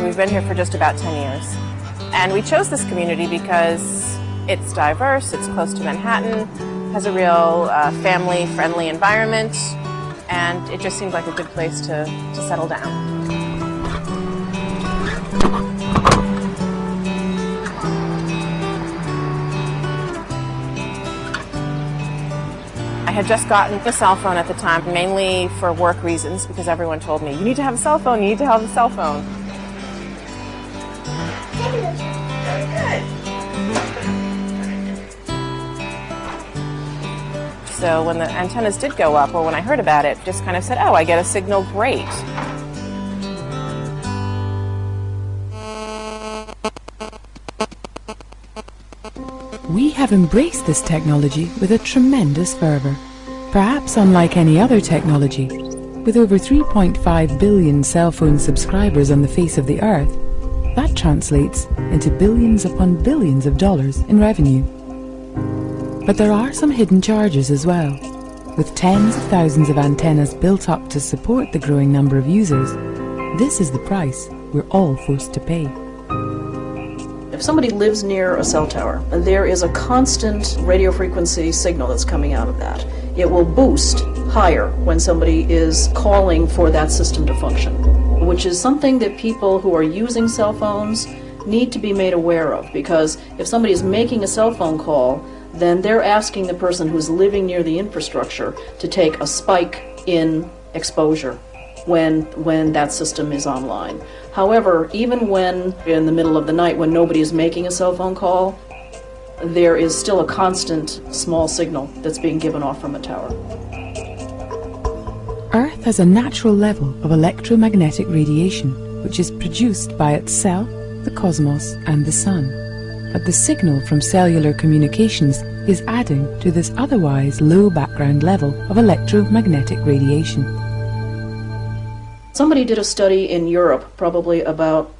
We've been here for just about 10 years. And we chose this community because it's diverse, it's close to Manhattan, has a real family-friendly environment, and it just seemed like a good place to settle down. I had just gotten a cell phone at the time, mainly for work reasons, because everyone told me, you need to have a cell phone, you need to have a cell phone. Very good. So when the antennas did go up, or when I heard about it, just kind of said, oh, I get a signal, great. We have embraced this technology with a tremendous fervor, perhaps unlike any other technology. With over 3.5 billion cell phone subscribers on the face of the earth, that translates into billions upon billions of dollars in revenue. But there are some hidden charges as well. With tens of thousands of antennas built up to support the growing number of users, this is the price we're all forced to pay. If somebody lives near a cell tower, there is a constant radio frequency signal that's coming out of that. It will boost higher when somebody is calling for that system to function, which is something that people who are using cell phones need to be made aware of, because if somebody is making a cell phone call, then they're asking the person who's living near the infrastructure to take a spike in exposure when that system is online. However, even when in the middle of the night when nobody is making a cell phone call, there is still a constant small signal that's being given off from a tower. Earth has a natural level of electromagnetic radiation, which is produced by itself, the cosmos, and the sun. But the signal from cellular communications is adding to this otherwise low background level of electromagnetic radiation. Somebody did a study in Europe probably about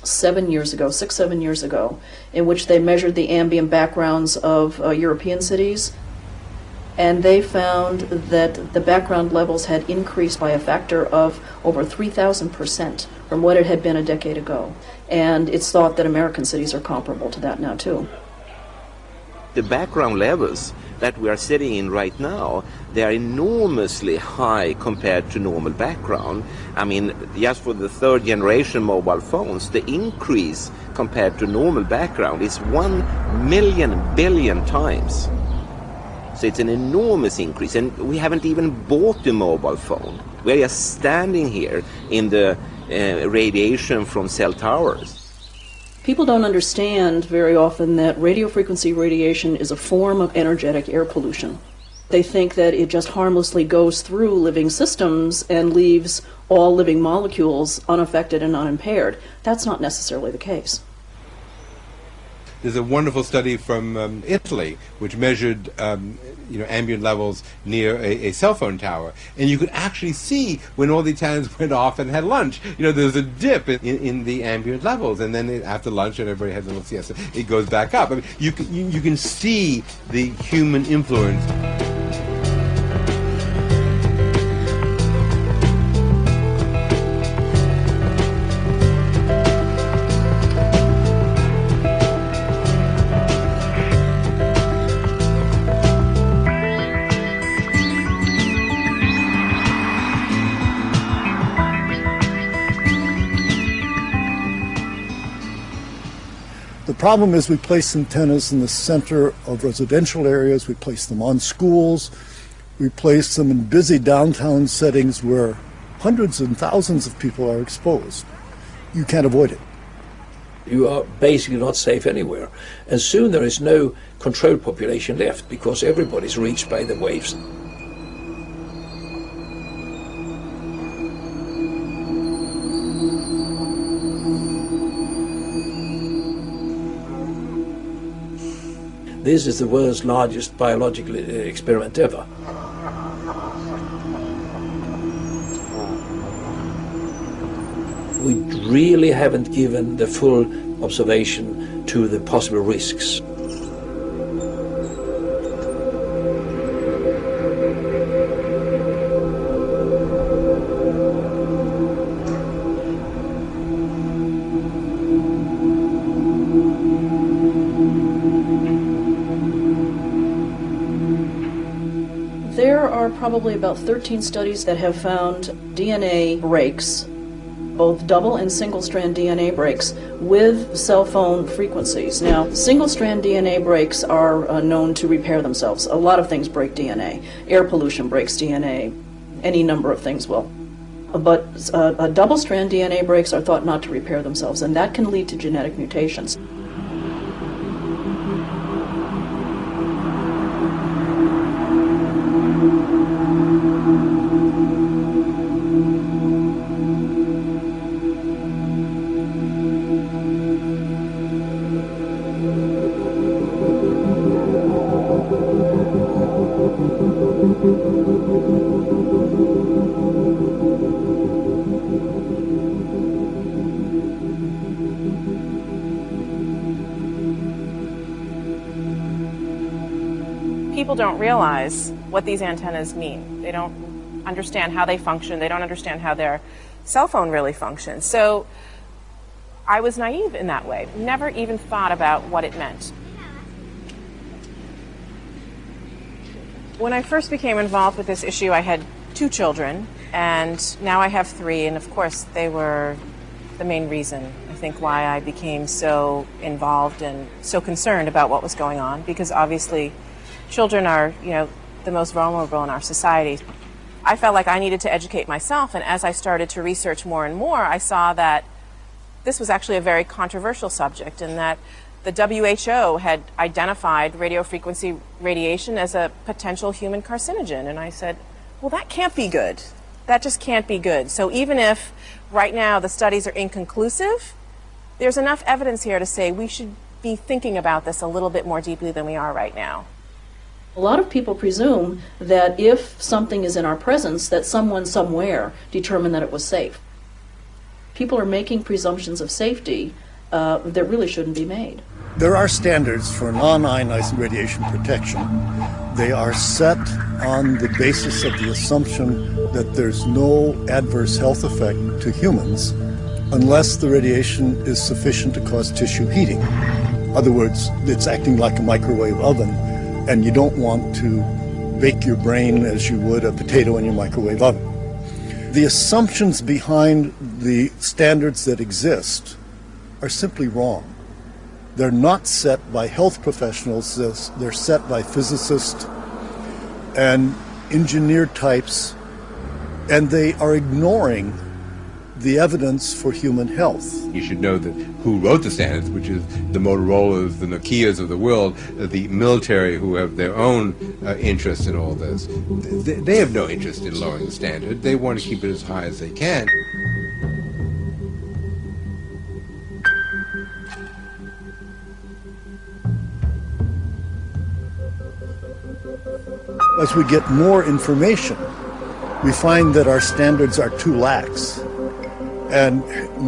7 years ago, 6-7 years ago, in which they measured the ambient backgrounds of European cities, and they found that the background levels had increased by a factor of over 3,000% from what it had been a decade ago. And it's thought that American cities are comparable to that now too. The background levels that we are sitting in right now, they are enormously high compared to normal background. I mean, just for the third generation mobile phones, the increase compared to normal background is 1 million billion times. So it's an enormous increase, and we haven't even bought the mobile phone. We're just standing here in the radiation from cell towers. People don't understand very often that radio frequency radiation is a form of energetic air pollution. They think that it just harmlessly goes through living systems and leaves all living molecules unaffected and unimpaired. That's not necessarily the case. There's a wonderful study from Italy which measured ambient levels near a cell phone tower, and you could actually see when all the Italians went off and had lunch, there's a dip in the ambient levels, and then after lunch and everybody has a little siesta, it goes back up. I mean, you can see the human influence. The problem is we place antennas in the center of residential areas, we place them on schools, we place them in busy downtown settings where hundreds and thousands of people are exposed. You can't avoid it. You are basically not safe anywhere. And soon there is no controlled population left because everybody's reached by the waves. This is the world's largest biological experiment ever. we really haven't given the full observation to the possible risks. There are probably about 13 studies that have found DNA breaks, both double and single-strand DNA breaks, with cell phone frequencies. Now, single-strand DNA breaks are known to repair themselves. A lot of things break DNA. Air pollution breaks DNA. Any number of things will. But double-strand DNA breaks are thought not to repair themselves, and that can lead to genetic mutations. People don't realize what these antennas mean. They don't understand how they function. They don't understand how their cell phone really functions. So I was naive in that way. Never even thought about what it meant. When I first became involved with this issue, I had 2 children, and now I have 3, and of course they were the main reason, I think, why I became so involved and so concerned about what was going on, because obviously children are, the most vulnerable in our society. I felt like I needed to educate myself, and as I started to research more and more, I saw that this was actually a very controversial subject, and that the WHO had identified radiofrequency radiation as a potential human carcinogen. And I said, well, that can't be good. That just can't be good. So even if right now the studies are inconclusive, there's enough evidence here to say we should be thinking about this a little bit more deeply than we are right now. A lot of people presume that if something is in our presence, that someone somewhere determined that it was safe. People are making presumptions of safety that really shouldn't be made. There are standards for non-ionizing radiation protection. They are set on the basis of the assumption that there's no adverse health effect to humans unless the radiation is sufficient to cause tissue heating. In other words, it's acting like a microwave oven, and you don't want to bake your brain as you would a potato in your microwave oven. The assumptions behind the standards that exist are simply wrong. They're not set by health professionals, they're set by physicists and engineer types, and they are ignoring the evidence for human health. You should know that who wrote the standards, which is the Motorola's, the Nokias of the world, the military who have their own interest in all this. They have no interest in lowering the standard. They want to keep it as high as they can. As we get more information, we find that our standards are too lax. And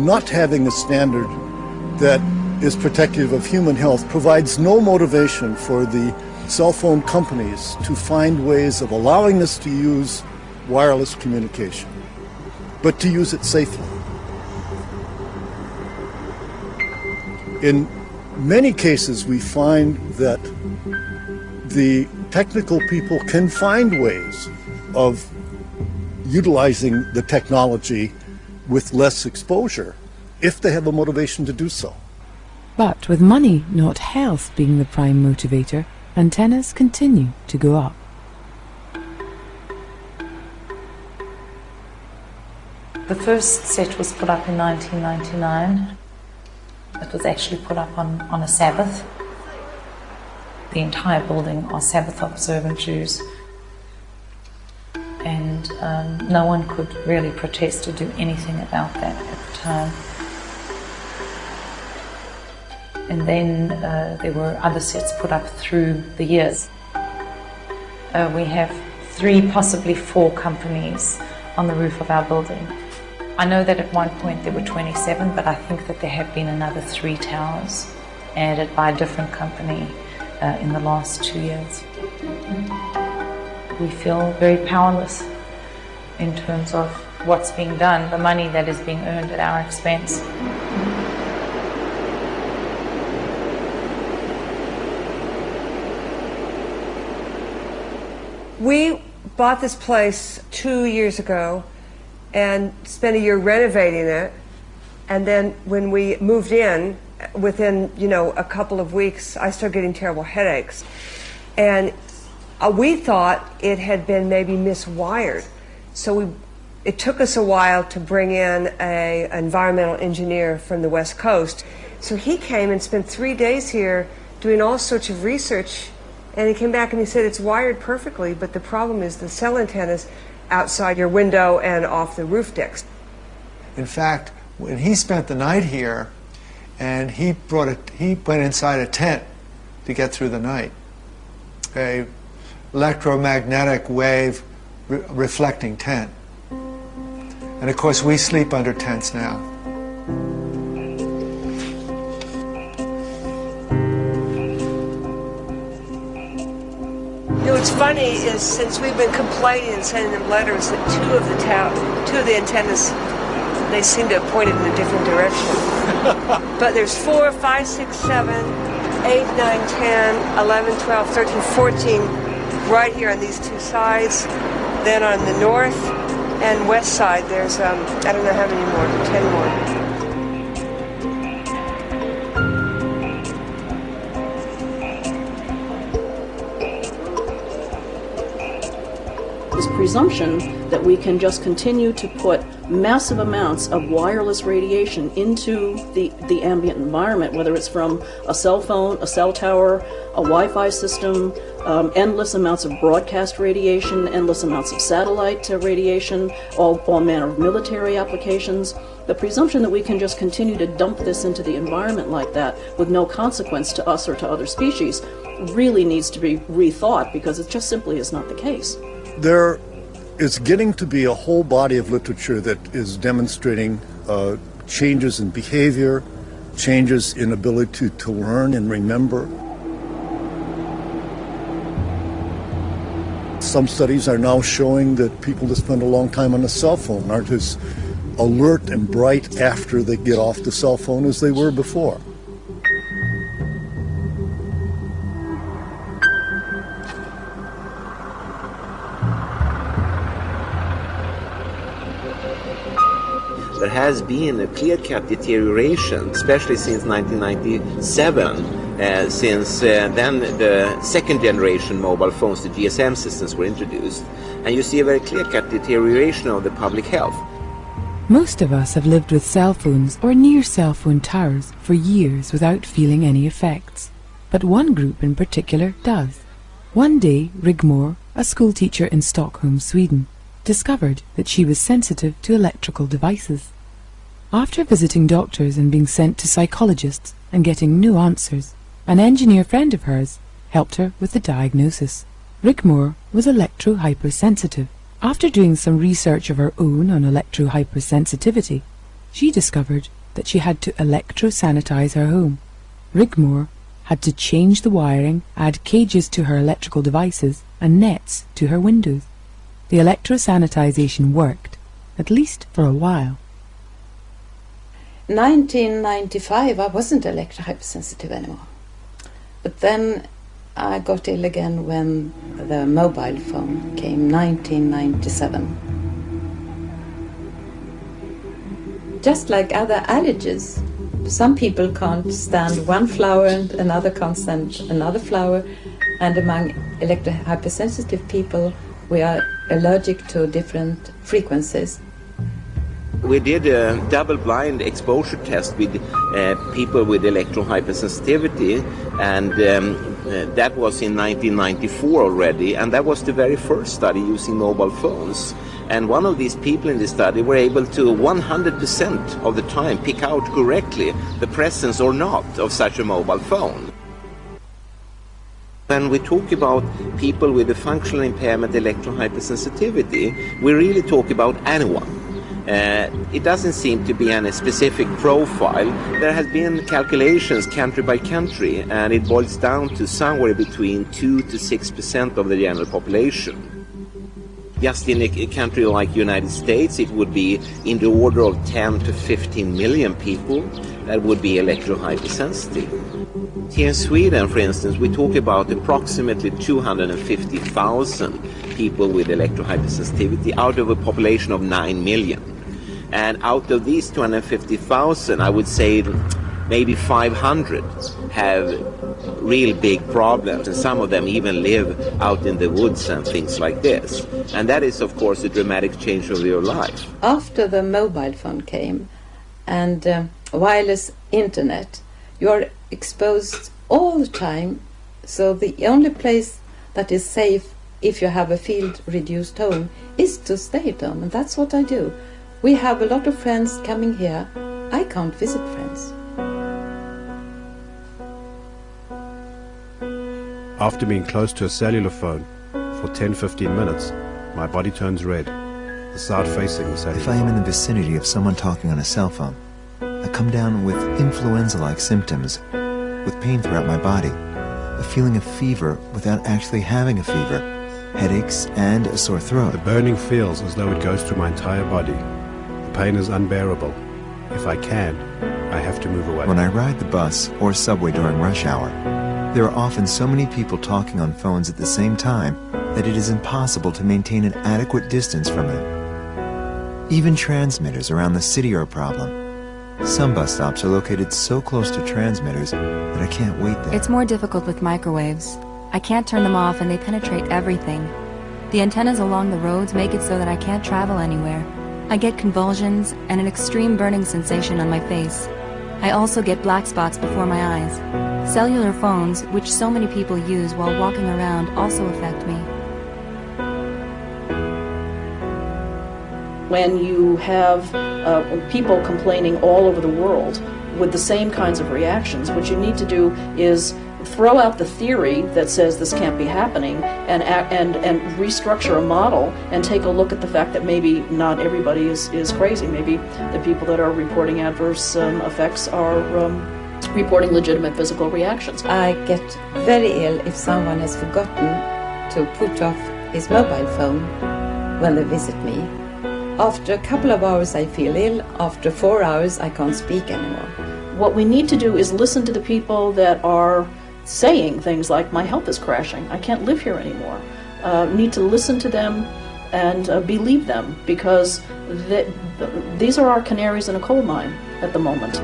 not having a standard that is protective of human health provides no motivation for the cell phone companies to find ways of allowing us to use wireless communication, but to use it safely. In many cases, we find that the technical people can find ways of utilizing the technology with less exposure if they have a motivation to do so. But with money, not health, being the prime motivator, antennas continue to go up. The first set was put up in 1999. It was actually put up on a Sabbath. The entire building are Sabbath observant Jews. And no one could really protest or do anything about that at the time. And then there were other sets put up through the years. We have 3, possibly 4 companies on the roof of our building. I know that at one point there were 27, but I think that there have been another 3 towers added by a different company in the last 2 years. We feel very powerless in terms of what's being done, the money that is being earned at our expense. We bought this place 2 years ago and spent a year renovating it. And then when we moved in, within, a couple of weeks, I started getting terrible headaches. And we thought it had been maybe miswired. So it took us a while to bring in an environmental engineer from the West Coast. So he came and spent 3 days here doing all sorts of research. And he came back and he said it's wired perfectly, but the problem is the cell antennas outside your window and off the roof decks. In fact, when he spent the night here, and he went inside a tent to get through the night, a electromagnetic wave reflecting tent. And of course, we sleep under tents now. What's funny is since we've been complaining and sending them letters that two of the antennas, they seem to have pointed in a different direction. But there's 4, 5, 6, 7, 8, 9, 10, 11, 12, 13, 14 right here on these two sides. Then on the north and west side there's, I don't know how many more, 10 more. This presumption that we can just continue to put massive amounts of wireless radiation into the ambient environment, whether it's from a cell phone, a cell tower, a Wi-Fi system, endless amounts of broadcast radiation, endless amounts of satellite radiation, all manner of military applications. The presumption that we can just continue to dump this into the environment like that with no consequence to us or to other species really needs to be rethought, because it just simply is not the case. There is getting to be a whole body of literature that is demonstrating changes in behavior, changes in ability to learn and remember. Some studies are now showing that people that spend a long time on a cell phone aren't as alert and bright after they get off the cell phone as they were before. There has been a clear-cut deterioration, especially since 1997, since then the second generation mobile phones, the GSM systems, were introduced. And you see a very clear-cut deterioration of the public health. Most of us have lived with cell phones or near cell phone towers for years without feeling any effects. But one group in particular does. One day, Rigmor, a schoolteacher in Stockholm, Sweden, discovered that she was sensitive to electrical devices. After visiting doctors and being sent to psychologists and getting no answers, an engineer friend of hers helped her with the diagnosis. Rigmor was electro-hypersensitive. After doing some research of her own on electro-hypersensitivity, she discovered that she had to electro-sanitize her home. Rigmor had to change the wiring, add cages to her electrical devices and nets to her windows. The electro-sanitization worked, at least for a while. 1995 I wasn't electro-hypersensitive anymore. But then I got ill again when the mobile phone came, 1997. Just like other allergies, some people can't stand one flower and another can't stand another flower, and among electro-hypersensitive people we are allergic to different frequencies. We did a double-blind exposure test with people with electro-hypersensitivity, and that was in 1994 already, and that was the very first study using mobile phones. And one of these people in the study were able to 100% of the time pick out correctly the presence or not of such a mobile phone. When we talk about people with a functional impairment, electro-hypersensitivity, we really talk about anyone. It doesn't seem to be any specific profile. There has been calculations country by country, and it boils down to somewhere between 2 to 6% of the general population. Just in a country like United States, it would be in the order of 10 to 15 million people that would be electro-hypersensitive. Here in Sweden, for instance, we talk about approximately 250,000 people with electro-hypersensitivity out of a population of 9 million. And out of these 250,000, I would say maybe 500 have real big problems, and some of them even live out in the woods and things like this. And that is, of course, a dramatic change of your life. After the mobile phone came and wireless internet, you are exposed all the time, so the only place that is safe if you have a field-reduced home is to stay at home, and that's what I do. We have a lot of friends coming here. I can't visit friends. After being close to a cellular phone for 10-15 minutes, my body turns red, the side facing the cellular If I am in phone. the vicinity of someone talking on a cell phone, I come down with influenza-like symptoms, with pain throughout my body, a feeling of fever without actually having a fever, headaches, and a sore throat. The burning feels as though it goes through my entire body. The pain is unbearable. If I can, I have to move away. When I ride the bus or subway during rush hour, there are often so many people talking on phones at the same time that it is impossible to maintain an adequate distance from them. Even transmitters around the city are a problem. Some bus stops are located so close to transmitters that I can't wait there. It's more difficult with microwaves. I can't turn them off and they penetrate everything. The antennas along the roads make it so that I can't travel anywhere. I get convulsions and an extreme burning sensation on my face. I also get black spots before my eyes. Cellular phones, which so many people use while walking around, also affect me. When you have people complaining all over the world with the same kinds of reactions, what you need to do is throw out the theory that says this can't be happening and restructure a model and take a look at the fact that maybe not everybody is crazy. Maybe the people that are reporting adverse effects are reporting legitimate physical reactions. I get very ill if someone has forgotten to put off his mobile phone when they visit me. After a couple of hours I feel ill. After 4 hours I can't speak anymore. What we need to do is listen to the people that are saying things like, my health is crashing, I can't live here anymore. Need to listen to them and believe them, because these are our canaries in a coal mine at the moment.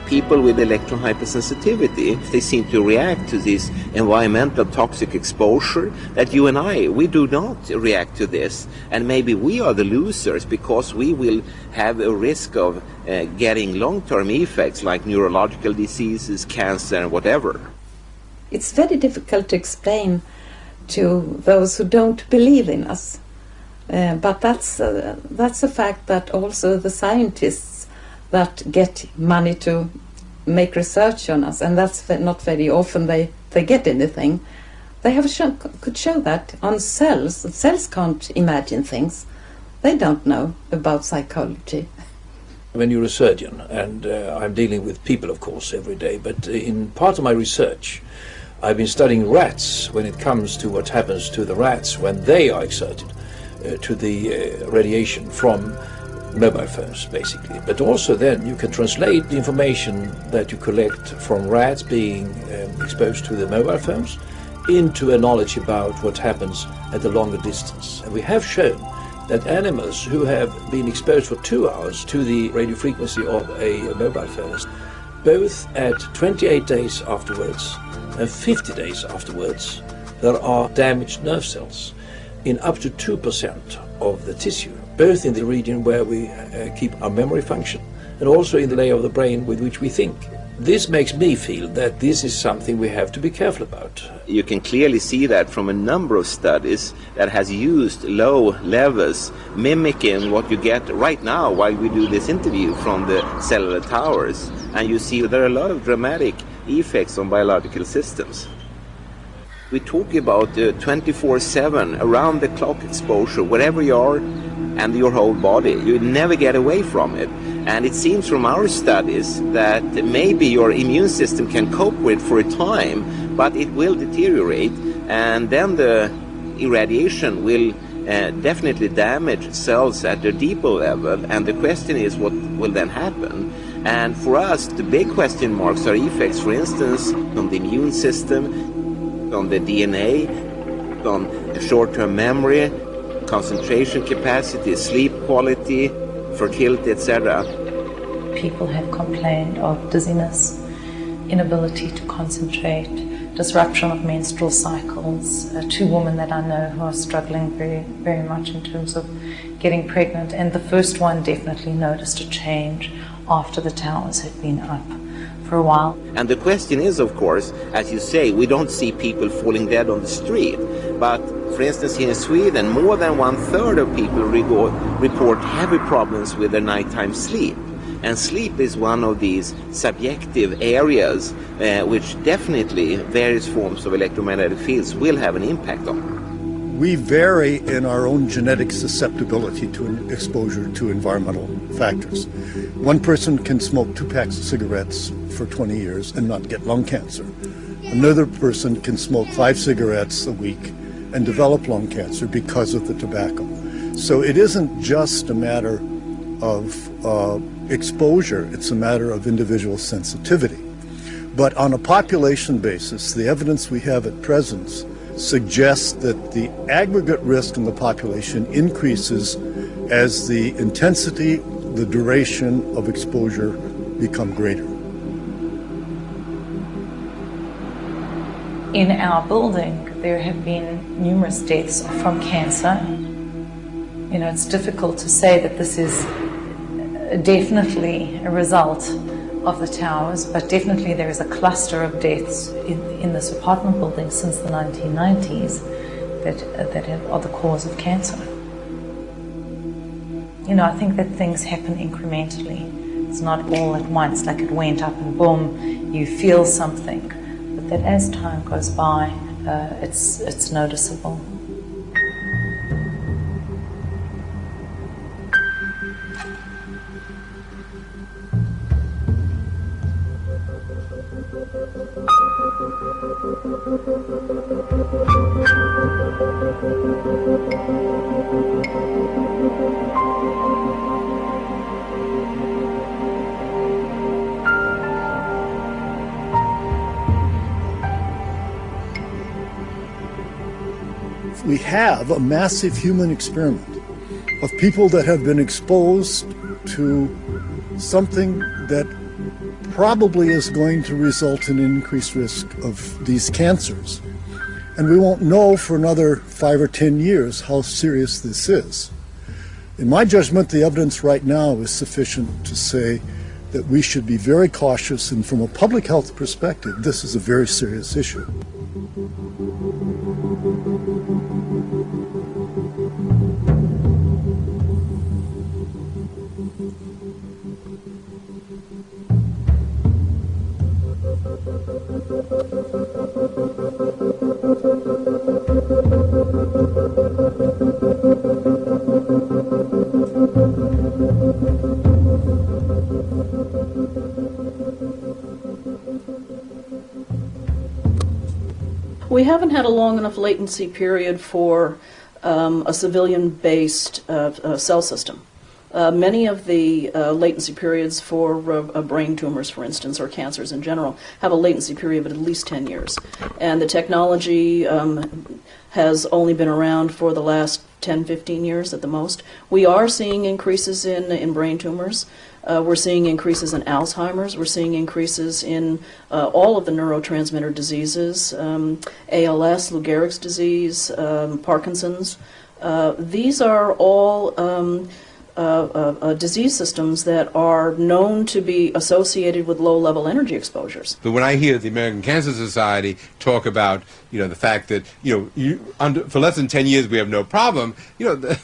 People with electro-hypersensitivity, they seem to react to this environmental toxic exposure that you and we do not react to this. And maybe we are the losers because we will have a risk of getting long-term effects like neurological diseases, cancer, and whatever. It's very difficult to explain to those who don't believe in us. But that's a fact that also the scientists that get money to make research on us, and that's not very often they get anything. They could show that on cells. Cells can't imagine things. They don't know about psychology. When you're a surgeon, and I'm dealing with people, of course, every day, but in part of my research, I've been studying rats when it comes to what happens to the rats when they are exerted to the radiation from mobile phones, basically. But also then you can translate the information that you collect from rats being exposed to the mobile phones into a knowledge about what happens at a longer distance. And we have shown that animals who have been exposed for 2 hours to the radio frequency of a mobile phone, both at 28 days afterwards and 50 days afterwards, there are damaged nerve cells in up to 2% of the tissue, both in the region where we keep our memory function and also in the layer of the brain with which we think. This makes me feel that this is something we have to be careful about. You can clearly see that from a number of studies that has used low levels, mimicking what you get right now while we do this interview from the cellular towers. And you see there are a lot of dramatic effects on biological systems. We talk about 24/7, around-the-clock exposure, wherever you are, and your whole body. You never get away from it. And it seems from our studies that maybe your immune system can cope with for a time, but it will deteriorate, and then the irradiation will definitely damage cells at a deeper level, and the question is what will then happen. And for us, the big question marks are effects, for instance, on the immune system, on the DNA, on the short-term memory, concentration capacity, sleep quality, fertility, etc. People have complained of dizziness, inability to concentrate, disruption of menstrual cycles. Two women that I know who are struggling very, very much in terms of getting pregnant, and the first one definitely noticed a change after the towers had been up for a while. And the question is, of course, as you say, we don't see people falling dead on the street, but for instance, here in Sweden, more than 1/3 of people report heavy problems with their nighttime sleep. And sleep is one of these subjective areas which definitely various forms of electromagnetic fields will have an impact on. We vary in our own genetic susceptibility to exposure to environmental factors. One person can smoke 2 packs of cigarettes for 20 years and not get lung cancer. Another person can smoke 5 cigarettes a week and develop lung cancer because of the tobacco. So it isn't just a matter of exposure, it's a matter of individual sensitivity. But on a population basis, the evidence we have at present suggests that the aggregate risk in the population increases as the intensity, the duration of exposure become greater. In our building, there have been numerous deaths from cancer. You know, it's difficult to say that this is definitely a result of the towers, but definitely there is a cluster of deaths in this apartment building since the 1990s that are the cause of cancer. You know, I think that things happen incrementally. It's not all at once, like it went up and boom, you feel something. But that as time goes by, it's noticeable. We have a massive human experiment of people that have been exposed to something that probably is going to result in an increased risk of these cancers. And we won't know for another 5 or 10 years how serious this is. In my judgment, the evidence right now is sufficient to say that we should be very cautious, and from a public health perspective, this is a very serious issue. We haven't had a long enough latency period for a civilian-based cell system. Many of the latency periods for brain tumors, for instance, or cancers in general, have a latency period of at least 10 years. And the technology has only been around for the last 10, 15 years at the most. We are seeing increases in brain tumors. We're seeing increases in Alzheimer's. We're seeing increases in all of the neurotransmitter diseases, ALS, Lou Gehrig's disease, Parkinson's. These are all disease systems that are known to be associated with low-level energy exposures. But when I hear the American Cancer Society talk about, the fact that, for less than 10 years we have no problem,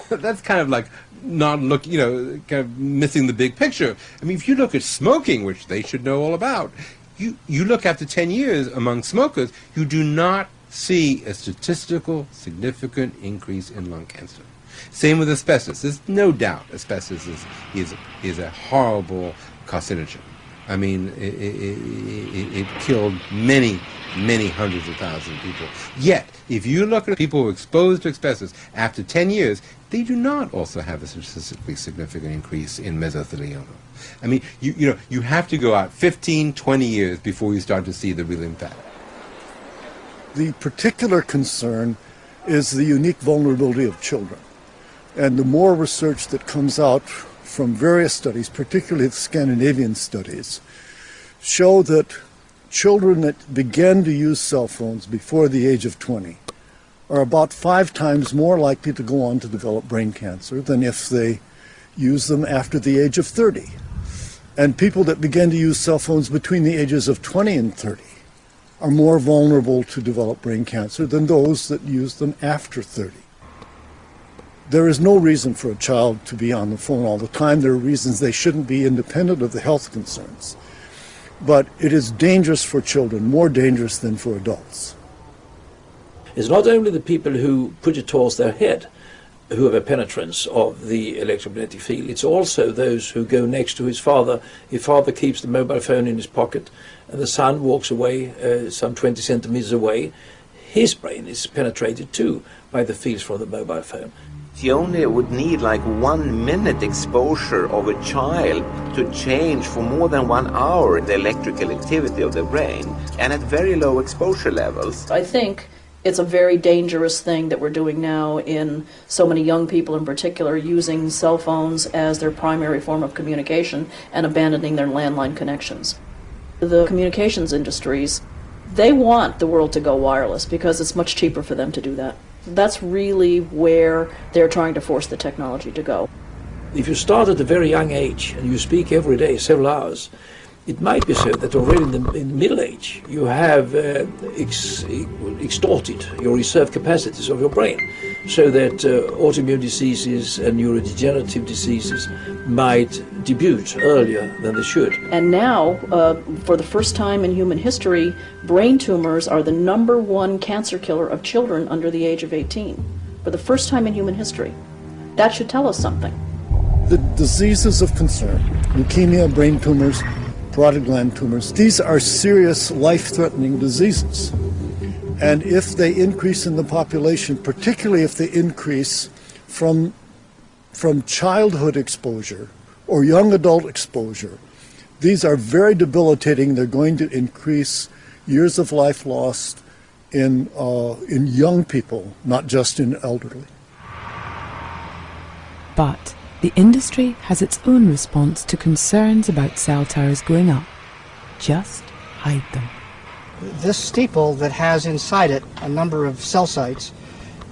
that's kind of like not kind of missing the big picture. I mean, if you look at smoking, which they should know all about, you look after 10 years among smokers, you do not see a statistical significant increase in lung cancer. Same with asbestos. There's no doubt asbestos is a horrible carcinogen. I mean, it killed many hundreds of thousands of people. Yet, if you look at people who are exposed to asbestos after 10 years, they do not also have a statistically significant increase in mesothelioma. I mean, you have to go out 15, 20 years before you start to see the real impact. The particular concern is the unique vulnerability of children. And the more research that comes out from various studies, particularly the Scandinavian studies, show that children that begin to use cell phones before the age of 20 are about 5 times more likely to go on to develop brain cancer than if they use them after the age of 30. And people that begin to use cell phones between the ages of 20 and 30 are more vulnerable to develop brain cancer than those that use them after 30. There is no reason for a child to be on the phone all the time. There are reasons they shouldn't be, independent of the health concerns. But it is dangerous for children, more dangerous than for adults. It's not only the people who put it towards their head who have a penetrance of the electromagnetic field. It's also those who go next to his father. If father keeps the mobile phone in his pocket and the son walks away some 20 centimeters away, his brain is penetrated too by the fields from the mobile phone. You only would need like 1 minute exposure of a child to change for more than 1 hour the electrical activity of the brain, and at very low exposure levels. I think it's a very dangerous thing that we're doing now in so many young people in particular, using cell phones as their primary form of communication and abandoning their landline connections. The communications industries, they want the world to go wireless because it's much cheaper for them to do that. That's really where they're trying to force the technology to go. If you start at a very young age and you speak every day, several hours, it might be so that already in the middle age you have extorted your reserve capacities of your brain, so that autoimmune diseases and neurodegenerative diseases might debut earlier than they should. And now, for the first time in human history, brain tumors are the #1 cancer killer of children under the age of 18. For the first time in human history. That should tell us something. The diseases of concern, leukemia, brain tumors, parotid gland tumors, these are serious life-threatening diseases. And if they increase in the population, particularly if they increase from childhood exposure or young adult exposure, these are very debilitating. They're going to increase years of life lost in young people, not just in elderly. But the industry has its own response to concerns about cell towers going up. Just hide them. This steeple that has inside it a number of cell sites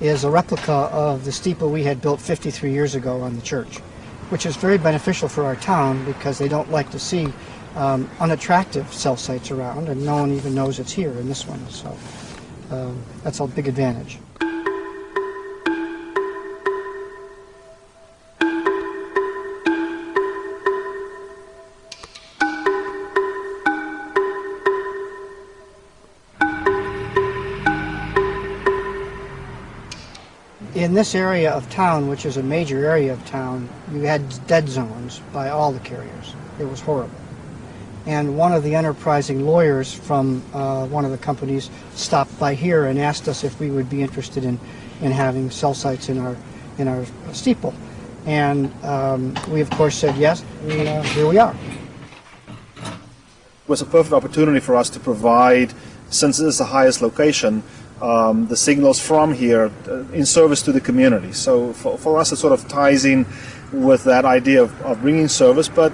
is a replica of the steeple we had built 53 years ago on the church, which is very beneficial for our town because they don't like to see unattractive cell sites around, and no one even knows it's here in this one. So that's a big advantage. In this area of town, which is a major area of town, you had dead zones by all the carriers. It was horrible. And one of the enterprising lawyers from one of the companies stopped by here and asked us if we would be interested in having cell sites in our steeple. And we of course said yes, and here we are. It was a perfect opportunity for us to provide, since this is the highest location, the signals from here in service to the community. So for us it sort of ties in with that idea of bringing service, but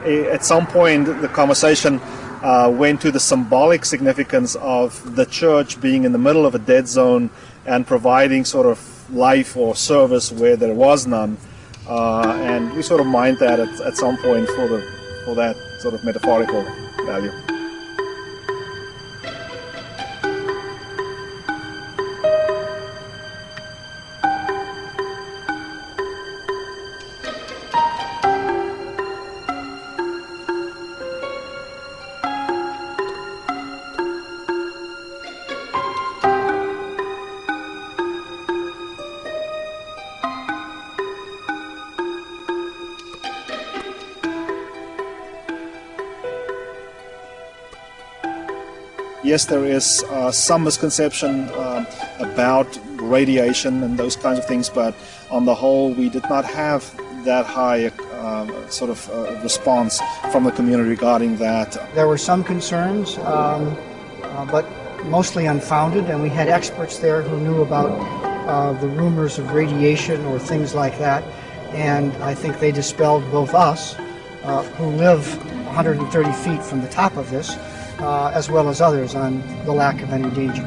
at some point the conversation went to the symbolic significance of the church being in the middle of a dead zone and providing sort of life or service where there was none. and we sort of mined that at some point for that sort of metaphorical value. Yes, there is some misconception about radiation and those kinds of things, but on the whole, we did not have that high response from the community regarding that. There were some concerns, but mostly unfounded, and we had experts there who knew about the rumors of radiation or things like that, and I think they dispelled both us, who live 130 feet from the top of this, as well as others on the lack of any danger.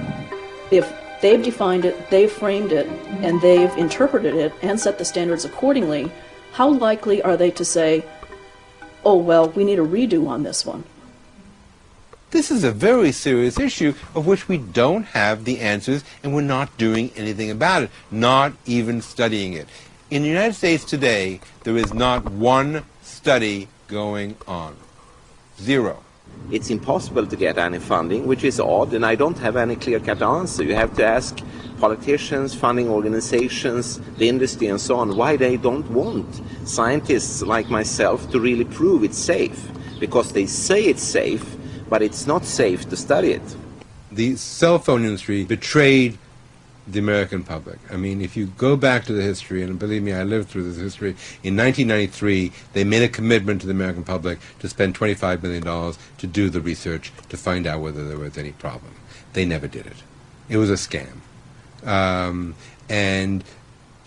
If they've defined it, they've framed it, and they've interpreted it and set the standards accordingly, how likely are they to say, oh, well, we need a redo on this one? This is a very serious issue of which we don't have the answers, and we're not doing anything about it, not even studying it. In the United States today, there is not one study going on. Zero. It's impossible to get any funding, which is odd, and I don't have any clear-cut answer. You have to ask politicians, funding organizations, the industry and so on, why they don't want scientists like myself to really prove it's safe. Because they say it's safe, but it's not safe to study it. The cell phone industry betrayed the American public. I mean, if you go back to the history, and believe me, I lived through this history, in 1993, they made a commitment to the American public to spend $25 million to do the research to find out whether there was any problem. They never did it. It was a scam. And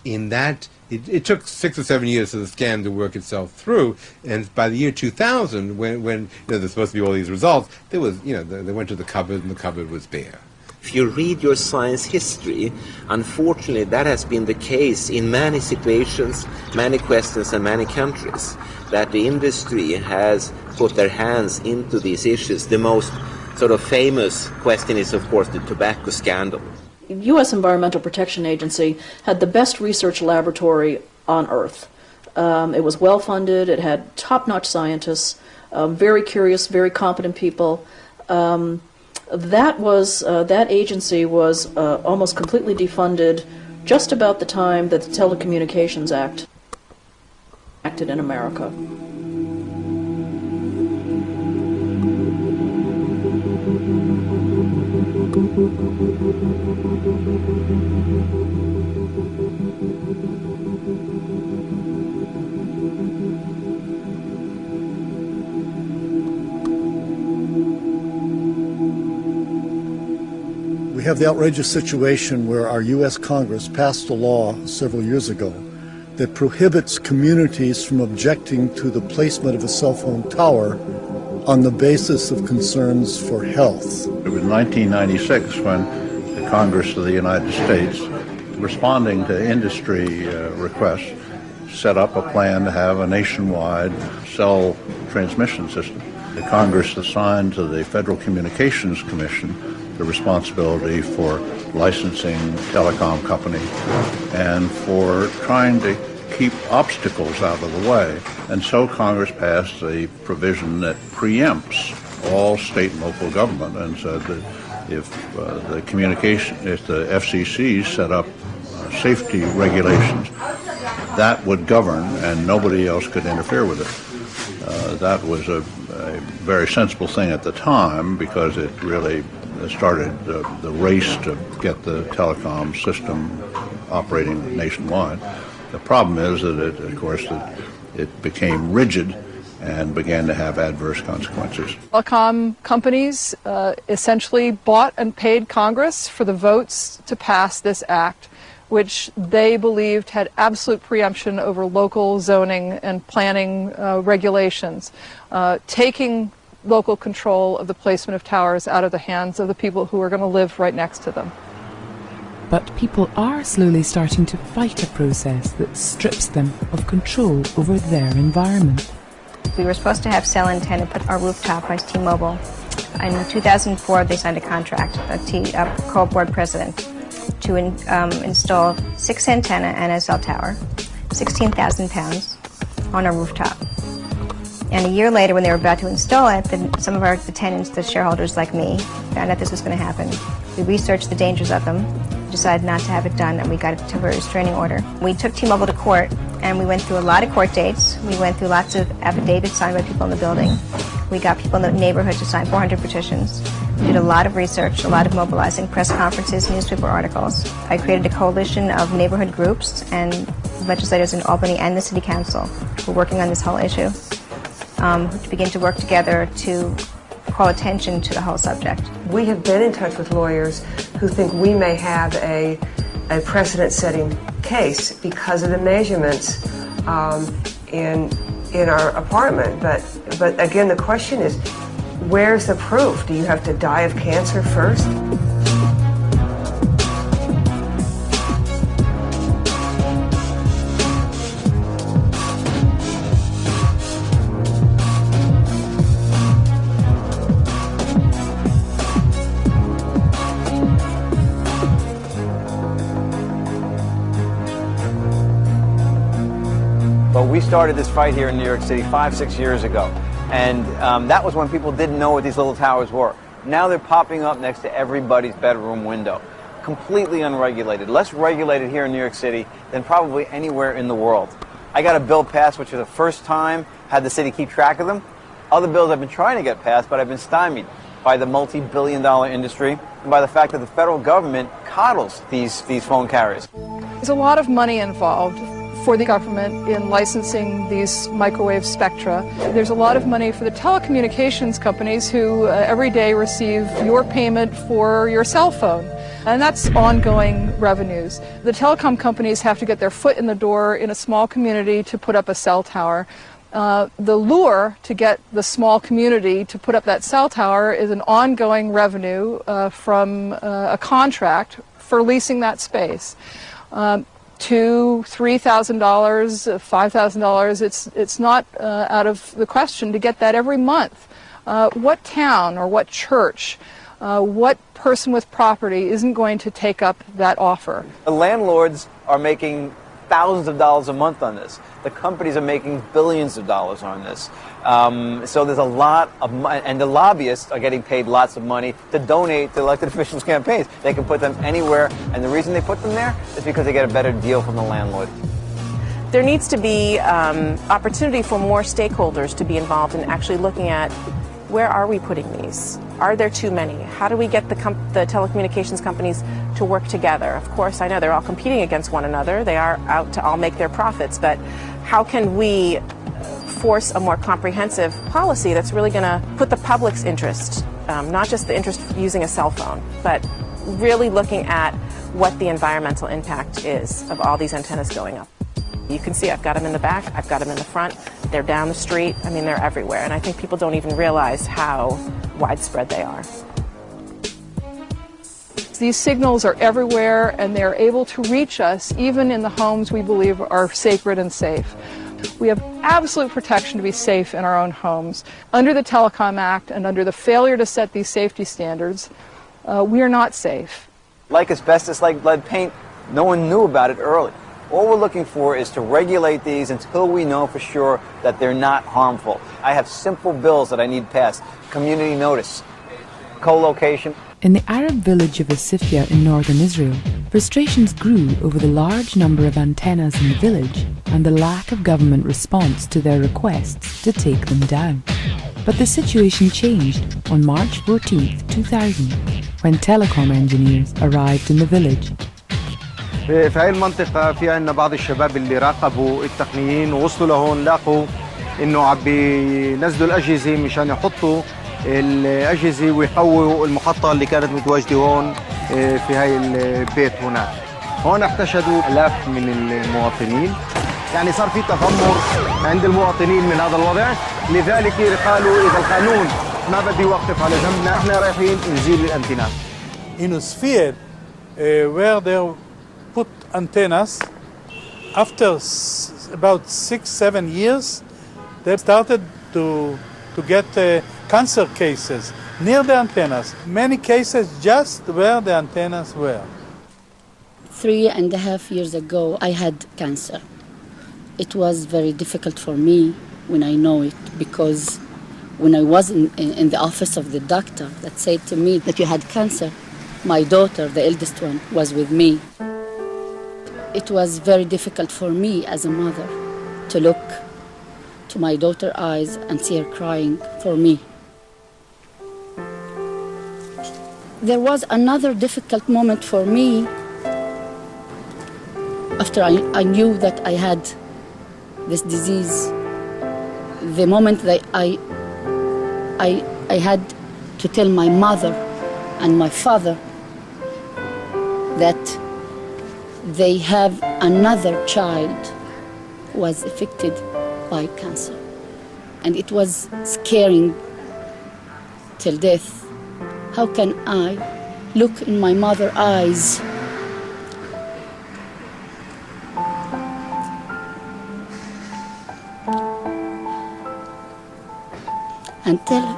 in that, it took 6 or 7 years for the scam to work itself through, and by the year 2000, when there's supposed to be all these results, there was, they went to the cupboard, and the cupboard was bare. If you read your science history, unfortunately that has been the case in many situations, many questions and many countries, that the industry has put their hands into these issues. The most sort of famous question is, of course, the tobacco scandal. The U.S. Environmental Protection Agency had the best research laboratory on Earth. It was well funded, it had top-notch scientists, very curious, very competent people. That agency was almost completely defunded just about the time that the Telecommunications Act acted in America. We have the outrageous situation where our U.S. Congress passed a law several years ago that prohibits communities from objecting to the placement of a cell phone tower on the basis of concerns for health. It was 1996 when the Congress of the United States, responding to industry requests, set up a plan to have a nationwide cell transmission system. The Congress assigned to the Federal Communications Commission the responsibility for licensing telecom company and for trying to keep obstacles out of the way. And so Congress passed a provision that preempts all state and local government and said that if the FCC set up safety regulations, that would govern and nobody else could interfere with it. That was a very sensible thing at the time because it really started the race to get the telecom system operating nationwide. The problem is that it became rigid and began to have adverse consequences. Telecom companies essentially bought and paid Congress for the votes to pass this act, which they believed had absolute preemption over local zoning and planning regulations, taking local control of the placement of towers out of the hands of the people who are going to live right next to them. But people are slowly starting to fight a process that strips them of control over their environment. We were supposed to have cell antenna put on our rooftop by T-Mobile. In 2004, they signed a contract, a co-board president, to install 6 antenna and a cell tower, 16,000 pounds, on our rooftop. And a year later, when they were about to install it, some of the tenants, the shareholders like me, found out this was going to happen. We researched the dangers of them, decided not to have it done, and we got a temporary restraining order. We took T-Mobile to court, and we went through a lot of court dates. We went through lots of affidavits signed by people in the building. We got people in the neighborhood to sign 400 petitions. We did a lot of research, a lot of mobilizing, press conferences, newspaper articles. I created a coalition of neighborhood groups and legislators in Albany and the City Council who are working on this whole issue to begin to work together to call attention to the whole subject. We have been in touch with lawyers who think we may have a precedent-setting case because of the measurements in our apartment. But again, the question is, where's the proof? Do you have to die of cancer first? But we started this fight here in New York City 5-6 years ago. And that was when people didn't know what these little towers were. Now they're popping up next to everybody's bedroom window. Completely unregulated. Less regulated here in New York City than probably anywhere in the world. I got a bill passed, which for the first time had the city keep track of them. Other bills I've been trying to get passed, but I've been stymied by the multi-billion-dollar industry and by the fact that the federal government coddles these phone carriers. There's a lot of money involved for the government in licensing these microwave spectra. There's a lot of money for the telecommunications companies who every day receive your payment for your cell phone. And that's ongoing revenues. The telecom companies have to get their foot in the door in a small community to put up a cell tower. The lure to get the small community to put up that cell tower is an ongoing revenue from a contract for leasing that space. $2,000, $3,000, $5,000, it's not out of the question to get that every month. What town or what church, what person with property isn't going to take up that offer? The landlords are making thousands of dollars a month on this. The companies are making billions of dollars on this. So there's a lot of money, and the lobbyists are getting paid lots of money to donate to elected officials' campaigns. They can put them anywhere, and the reason they put them there is because they get a better deal from the landlord. There needs to be opportunity for more stakeholders to be involved in actually looking at where are we putting these? Are there too many? How do we get the telecommunications companies to work together? Of course, I know they're all competing against one another. They are out to all make their profits, but how can we force a more comprehensive policy that's really going to put the public's interest, not just the interest of using a cell phone, but really looking at what the environmental impact is of all these antennas going up. You can see I've got them in the back, I've got them in the front, they're down the street, I mean they're everywhere, and I think people don't even realize how widespread they are. These signals are everywhere and they're able to reach us even in the homes we believe are sacred and safe. We have absolute protection to be safe in our own homes. Under the Telecom Act and under the failure to set these safety standards, we are not safe. Like asbestos, like lead paint, no one knew about it early. All we're looking for is to regulate these until we know for sure that they're not harmful. I have simple bills that I need passed. Community notice, co-location. In the Arab village of Asifia in northern Israel, frustrations grew over the large number of antennas in the village and the lack of government response to their requests to take them down. But the situation changed on March 14, 2000, when telecom engineers arrived in the village. في هاي المنطقة في عندنا بعض الشباب اللي راقبوا التقنيين ووصلوا لهون لاقوا إنه عم بينزلوا الأجهزة مشان يحطوا الأجهزة ويقووا المحطة اللي كانت متواجدة هون في هاي البيت هناك. هون احتشدوا آلاف من المواطنين، يعني صار في تذمر عند المواطنين من هذا الوضع، لذلك قالوا إذا القانون ما بده يوقف على جنبنا احنا رايحين نزيل الأنتنات. In ons veer where they put antennas. After about 6-7 years, they started to get cancer cases near the antennas. Many cases just where the antennas were. 3.5 years ago, I had cancer. It was very difficult for me when I know it, because when I was in the office of the doctor that said to me that you had cancer, my daughter, the eldest one, was with me. It was very difficult for me as a mother to look to my daughter's eyes and see her crying for me. There was another difficult moment for me after I knew that I had this disease. The moment that I had to tell my mother and my father that they have another child who was affected by cancer. And it was scaring till death. How can I look in my mother's eyes and tell her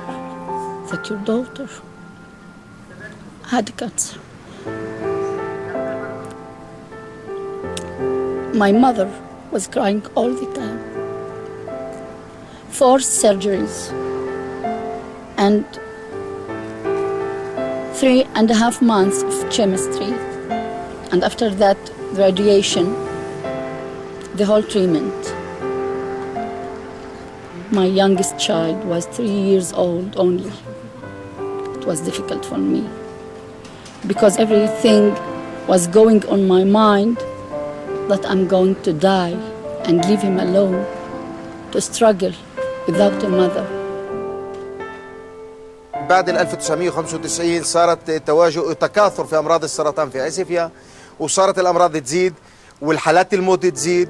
that your daughter had cancer? My mother was crying all the time. 4 surgeries and 3.5 months of chemistry. And after that, the radiation, the whole treatment. My youngest child was 3 years old only. It was difficult for me because everything was going on my mind that I'm going to die and leave him alone to struggle without a mother. بعد 1995 صارت تكاثر في أمراض السرطان في عسيفيا، وصارت الأمراض تزيد والحالات الموت تزيد،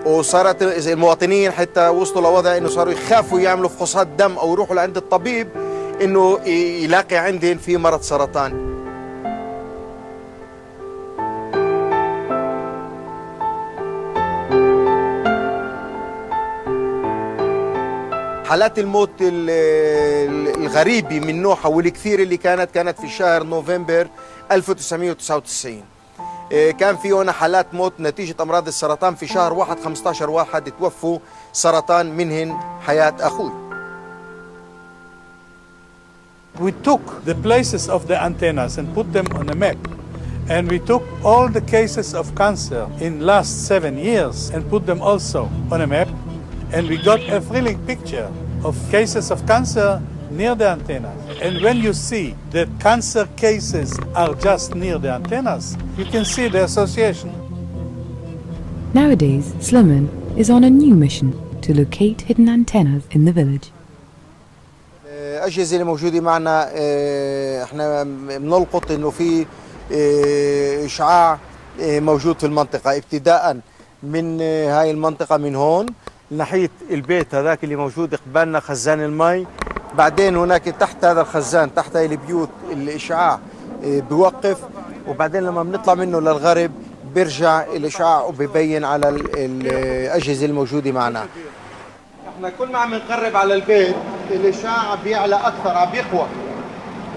وصارت المواطنين حتى وصلوا لوضع إنه صاروا يخافوا يعملوا فحوصات دم أو يروحوا لعند الطبيب إنه يلاقي عندهم في مرض سرطان. حالات الموت الغريبة من نوعها والكثير اللي كانت في شهر نوفمبر 1999. كان في هنا حالات موت نتيجة أمراض السرطان في شهر 1 15 واحد توفوا سرطان، منهن حياة أخوي. We took the places of the antennas and put them on a map. And we took all the cases of cancer in last 7 years and put them also on a map. And we got a thrilling picture of cases of cancer near the antennas. And when you see that cancer cases are just near the antennas, you can see the association. Nowadays, Suleiman is on a new mission to locate hidden antennas in the village. الأجهزة اللي موجودة معنا احنا بنلقط انه في إشعاع موجود في المنطقة، ابتداء من هاي المنطقة من هون ناحية البيت هذاك اللي موجود قبالنا خزان المي، بعدين هناك تحت هذا الخزان تحت هاي البيوت الإشعاع بيوقف، وبعدين لما بنطلع منه للغرب بيرجع الإشعاع وبيبين على الأجهزة الموجودة معنا. احنا كل ما عم نقرب على البيت الإشعاع بيعلى أكثر، عم بيقوى،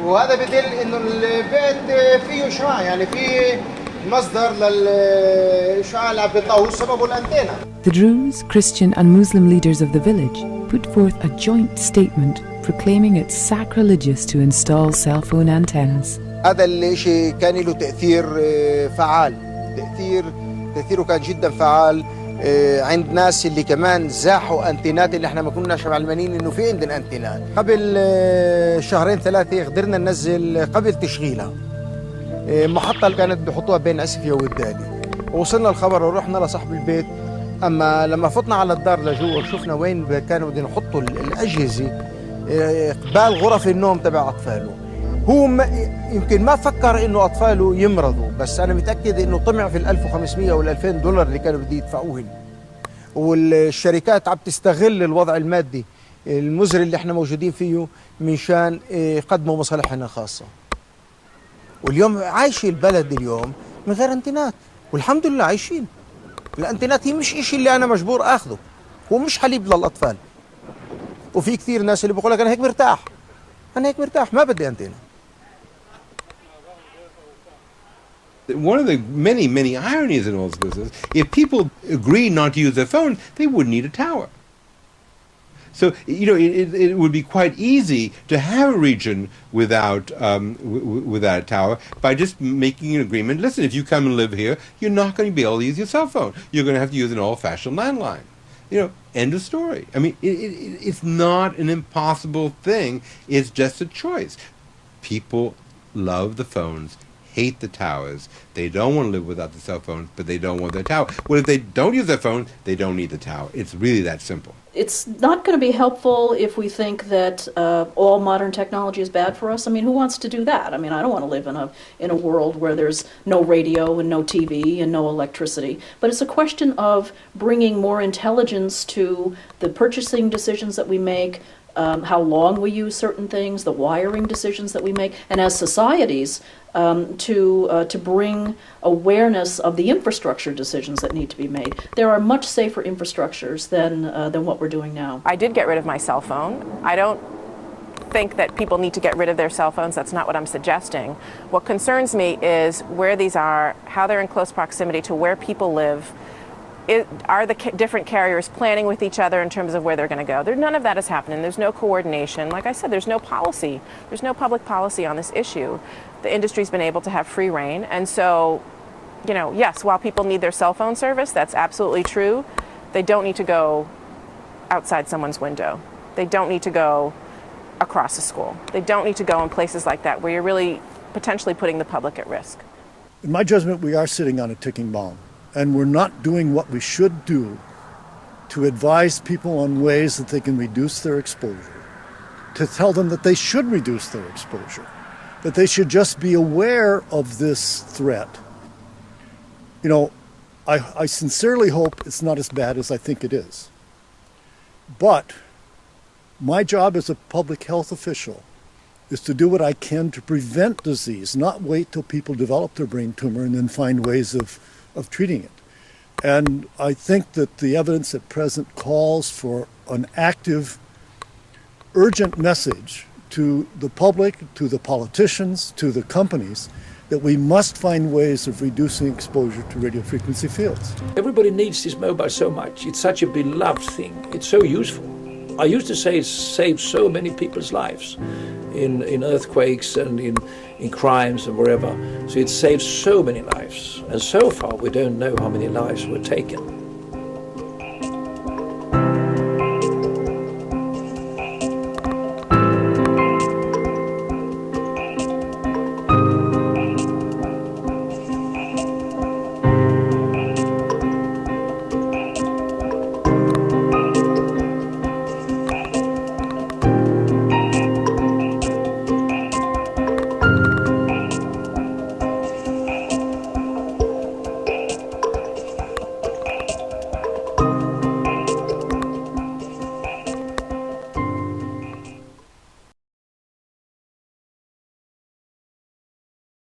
وهذا بدل إنه البيت فيه إشعاع، يعني فيه مصدر للإشعاع اللي عم بيطلعه سببه الأنتينا. The Druze, Christian and Muslim leaders of the village put forth a joint statement proclaiming it sacrilegious to install cell phone antennas. هذا الشيء كان له تأثير فعال، تأثيره كان جدا فعال عند ناس اللي كمان زاحوا أنتينات اللي احنا ما كناش معلمين انه في عندنا أنتينات. قبل 2-3 قدرنا ننزل قبل تشغيلها محطة اللي كانت بيحطوها بين عسفية والدالي، ووصلنا الخبر ورحنا لصاحب البيت. أما لما فتنا على الدار لجوا وشفنا وين كانوا بدهم يحطوا الأجهزة قبال غرف النوم تبع أطفاله، هو يمكن ما فكر إنه أطفاله يمرضوا، بس أنا متأكد إنه طمع في $1500 أو $2000 اللي كانوا بدي يدفعوهن، والشركات عم تستغل الوضع المادي المزري اللي احنا موجودين فيه منشان يقدموا مصالحنا الخاصة. واليوم عايش البلد اليوم من غير انترنت، والحمد لله عايشين. الانترنت هي مش إشي اللي أنا مجبور أخذه، هو مش حليب للأطفال. وفي كثير ناس اللي بقول لك أنا هيك مرتاح، أنا هيك مرتاح ما بدي أنترنت. One of the many ironies in all this is, if people agree not to use their phone, they wouldn't need a tower. So, you know, it would be quite easy to have a region without without a tower by just making an agreement. Listen, if you come and live here, you're not going to be able to use your cell phone. You're going to have to use an old-fashioned landline. You know, end of story. I mean, it's not an impossible thing. It's just a choice. People love the phones, hate the towers. They don't want to live without the cell phones, but they don't want their tower. Well, if they don't use their phone, they don't need the tower. It's really that simple. It's not going to be helpful if we think that all modern technology is bad for us. I mean, who wants to do that? I mean, I don't want to live in a world where there's no radio and no TV and no electricity. But it's a question of bringing more intelligence to the purchasing decisions that we make, how long we use certain things, the wiring decisions that we make, and as societies, to bring awareness of the infrastructure decisions that need to be made. There are much safer infrastructures than what we're doing now. I did get rid of my cell phone. I don't think that people need to get rid of their cell phones. That's not what I'm suggesting. What concerns me is where these are, how they're in close proximity to where people live. Are the different carriers planning with each other in terms of where they're going to go? None of that is happening. There's no coordination. Like I said, there's no policy. There's no public policy on this issue. The industry's been able to have free reign. And so, you know, yes, while people need their cell phone service, that's absolutely true. They don't need to go outside someone's window. They don't need to go across a school. They don't need to go in places like that where you're really potentially putting the public at risk. In my judgment, we are sitting on a ticking bomb. And we're not doing what we should do to advise people on ways that they can reduce their exposure, to tell them that they should reduce their exposure, that they should just be aware of this threat. You know, I sincerely hope it's not as bad as I think it is. But my job as a public health official is to do what I can to prevent disease, not wait till people develop their brain tumor and then find ways of treating it. And I think that the evidence at present calls for an active, urgent message to the public, to the politicians, to the companies, that we must find ways of reducing exposure to radio frequency fields. Everybody needs this mobile so much. It's such a beloved thing. It's so useful. I used to say it saved so many people's lives in earthquakes and in crimes and wherever. So it saves so many lives. And so far we don't know how many lives were taken.